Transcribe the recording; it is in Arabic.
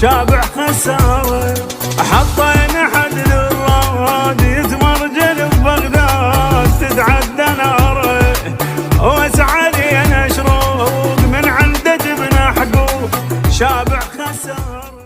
شابع خسارة. حطينا حد للراد يتمرجل ببغداد تتعدى ناره، واسعى لي انا شروق من عنده جبنا حقوق شابع خسارة.